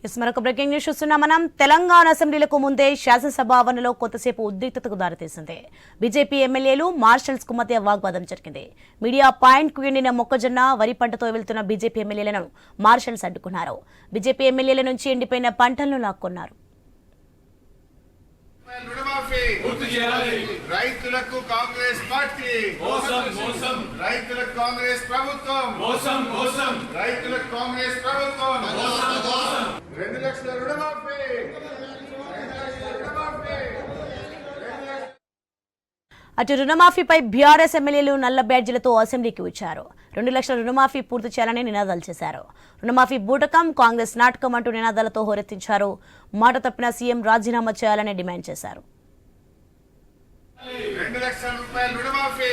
మరొక breaking news చూస్తున్నాం. మనం తెలంగాణ అసెంబ్లీలకు ముందే శాసనసభ ఆవరణలో కొంతసేపు ఉద్రిక్తతకు దారితీసింది. బీజేపీ ఎమ్మెల్యేలు మార్షల్స్ కు మధ్య వాగ్వాదం జరిగింది. మీడియా పాయింట్ కు ఎండిన మొక్కజొన్న వరి పంటతో వెళ్తున్న బీజేపీ ఎమ్మెల్యేలను మార్షల్స్ అడ్డుకున్నారు. బీజేపీ ఎమ్మెల్యేల నుంచి ఎండిపోయిన పంటలను లాక్కున్నారు. రైతులకు కాంగ్రెస్ పార్టీ రైతులకు కాంగ్రెస్ ప్రభుత్వం రైతులకు కాంగ్రెస్ ప్రభుత్వం 2 లక్షల రుణమాఫీ అటు రుణమాఫీపై బీఆర్ఎస్ ఎమ్మెల్యేలు నల్ల బ్యాడ్జీలతో అసెంబ్లీకి వచ్చారు. 2 లక్షల రుణమాఫీ పూర్తి చేయాలని నినాదాలు చేశారు. రుణమాఫీ బూటకం, కాంగ్రెస్ నాటకం అంటూ నినాదాలతో హోరెత్తించారు. మాట తప్పిన సీఎం రాజీనామా చేయాలని డిమాండ్ చేశారు. 2 లక్షల రూపాయల రుణమాఫీ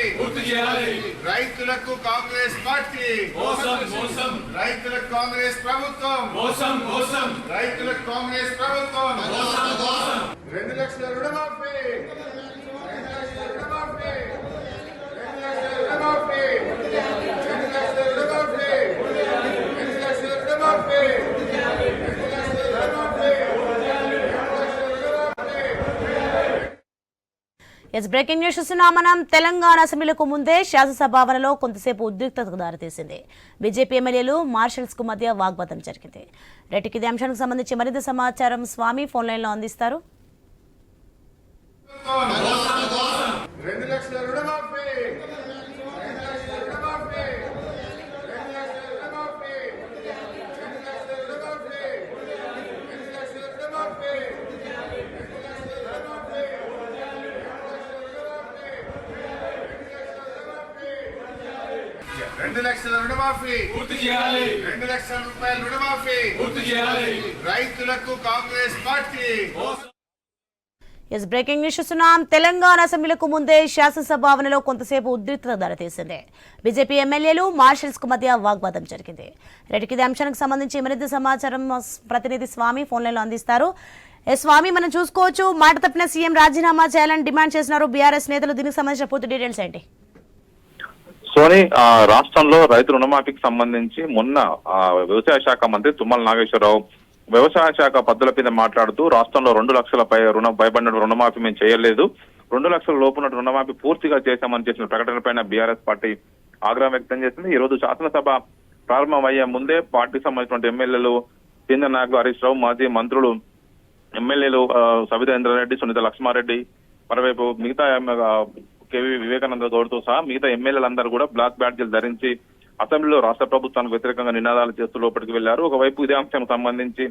రైతులకు కాంగ్రెస్ పార్టీ రైతులకు కాంగ్రెస్ ప్రభుత్వం రైతులకు కాంగ్రెస్ ప్రభుత్వం 2 లక్షల రుణమాఫీ బ్రేకింగ్ న్యూస్ చూస్తున్నాం. మనం తెలంగాణ అసెంబ్లీలకు ముందే శాసనసభ ఆవరణలో కొంతసేపు ఉద్రిక్తతకు దారితీసింది. బీజేపీ ఎమ్మెల్యేలు మార్షల్స్ కు మధ్య వాగ్వాదం జరిగింది. రైతుకి ఇదే అంశానికి సంబంధించి మరింత సమాచారం స్వామి ఫోన్ లైన్ లో అందిస్తారు. 2 లక్షల రుణమాఫీ పూర్తి చేయాలి 2 లక్షల రూపాయల రుణమాఫీ పూర్తి చేయాలి రైతులకు కాంగ్రెస్ పార్టీ బ్రేకింగ్ న్యూస్ చూస్తున్నాం. తెలంగాణ అసెంబ్లీలకు ముందే శాసనసభ ఆవరణలో కొంతసేపు ఉద్రిక్తత దారితీసింది. బీజేపీ ఎమ్మెల్యేలు మార్షల్స్ కు మధ్య వాగ్వాదం జరిగింది. రైతుకి ఇదే అంశానికి సంబంధించి మరింత సమాచారం ప్రతినిధి స్వామి ఫోన్ లైన్ లో అందిస్తారు. స్వామి, మనం చూసుకోవచ్చు, మాట తప్పిన సీఎం రాజీనామా చేయాలని డిమాండ్ చేస్తున్నారు బీఆర్ఎస్ నేతలు. దీనికి సంబంధించిన పూర్తి డీటెయిల్స్ ఏంటి? సోని, రాష్ట్రంలో రైతు రుణమాఫీకి సంబంధించి మొన్న వ్యవసాయ శాఖ మంత్రి తుమ్మల నాగేశ్వరరావు వ్యవసాయ శాఖ పద్ధతుల మీద మాట్లాడుతూ రాష్ట్రంలో 2 లక్షల పైబడిన రుణమాఫీ మేము చేయలేదు, 2 లక్షల లోపున రుణమాఫీ పూర్తిగా చేశామని చేసిన ప్రకటన పైన బీఆర్ఎస్ పార్టీ ఆగ్రహం వ్యక్తం చేసింది. ఈ రోజు శాసనసభ ప్రారంభమయ్యే ముందే పార్టీకి సంబంధించిన ఎమ్మెల్యేలు చింద నాయక్, హరీష్ రావు, మాజీ మంత్రులు ఎమ్మెల్యేలు సబితా ఇంద్రారెడ్డి, సునీత లక్ష్మారెడ్డి, మరోవైపు మిగతా కేవీ వివేకానంద గౌడ్తో సహా మిగతా ఎమ్మెల్యేలందరూ కూడా బ్లాక్ బ్యాడ్జీలు ధరించి అసెంబ్లీలో రాష్ట్ర ప్రభుత్వానికి వ్యతిరేకంగా నినాదాలు చేస్తూ లోపలికి వెళ్లారు. ఒకవైపు ఇదే అంశానికి సంబంధించి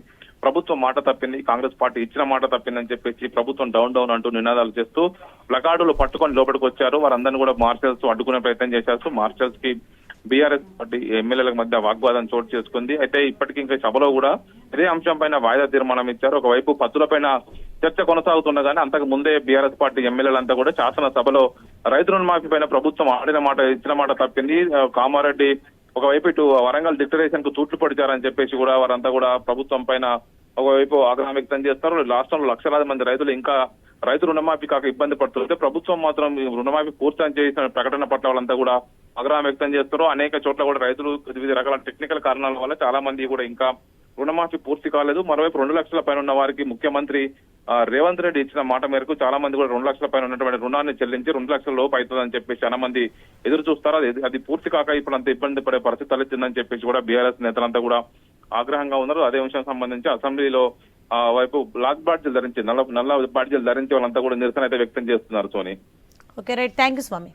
ప్రభుత్వం మాట తప్పింది, కాంగ్రెస్ పార్టీ ఇచ్చిన మాట తప్పిందని చెప్పేసి ప్రభుత్వం డౌన్ అంటూ నినాదాలు చేస్తూ ప్లకార్డులు పట్టుకొని లోపలికి వచ్చారు. వారందరినీ కూడా మార్షల్స్ అడ్డుకునే ప్రయత్నం చేశారు. మార్షల్స్ కి బీఆర్ఎస్ పార్టీ ఎమ్మెల్యేల మధ్య వాగ్వాదం చోటు చేసుకుంది. అయితే ఇప్పటికీ ఇంకా సభలో కూడా ఇదే అంశం పైన వాయిదా తీర్మానం ఇచ్చారు. ఒకవైపు పత్తులపైన చర్చ కొనసాగుతున్నగానే అంతకు ముందే బీఆర్ఎస్ పార్టీ ఎమ్మెల్యేలంతా కూడా శాసనసభలో రైతు రుణమాఫీ పైన ప్రభుత్వం ఆడిన మాట ఇచ్చిన మాట తప్పింది, కామారెడ్డి ఒకవైపు ఇటు వరంగల్ డిక్లరేషన్ కు తూట్లు పడిచారని చెప్పేసి కూడా వారంతా కూడా ప్రభుత్వం పైన ఒకవైపు ఆగ్రహం వ్యక్తం చేస్తారు. రాష్ట్రంలో లక్షలాది మంది రైతులు ఇంకా రైతు రుణమాఫీ కాక ఇబ్బంది పడుతుంటే ప్రభుత్వం మాత్రం రుణమాఫీ పూర్తి చేసిన ప్రకటన పట్ల వాళ్ళంతా కూడా ఆగ్రహం వ్యక్తం చేస్తారు. అనేక చోట్ల కూడా రైతులు వివిధ రకాల టెక్నికల్ కారణాల వల్ల చాలా మంది కూడా ఇంకా రుణమాఫీ పూర్తి కాలేదు. మరోవైపు 2 లక్షల పైన ఉన్న వారికి ముఖ్యమంత్రి రేవంత్ రెడ్డి ఇచ్చిన మాట మేరకు చాలా మంది కూడా 2 లక్షల పైన ఉన్నటువంటి రుణాన్ని చెల్లించి 2 లక్షల లోపు అవుతుందని చెప్పేసి చాలా మంది ఎదురు చూస్తారు. అది పూర్తి కాక ఇప్పుడు అంత ఇబ్బంది పడే పరిస్థితి తలెత్తిందని చెప్పేసి కూడా బీఆర్ఎస్ నేతలంతా కూడా ఆగ్రహంగా ఉన్నారు. అదే విషయం సంబంధించి అసెంబ్లీలో వైపు బ్లాక్ బాడ్జీలు ధరించి నల్ల బాడ్జీలు ధరించి వాళ్ళంతా కూడా నిరసన అయితే వ్యక్తం చేస్తున్నారు. Soni, okay, right, thank you Swamy.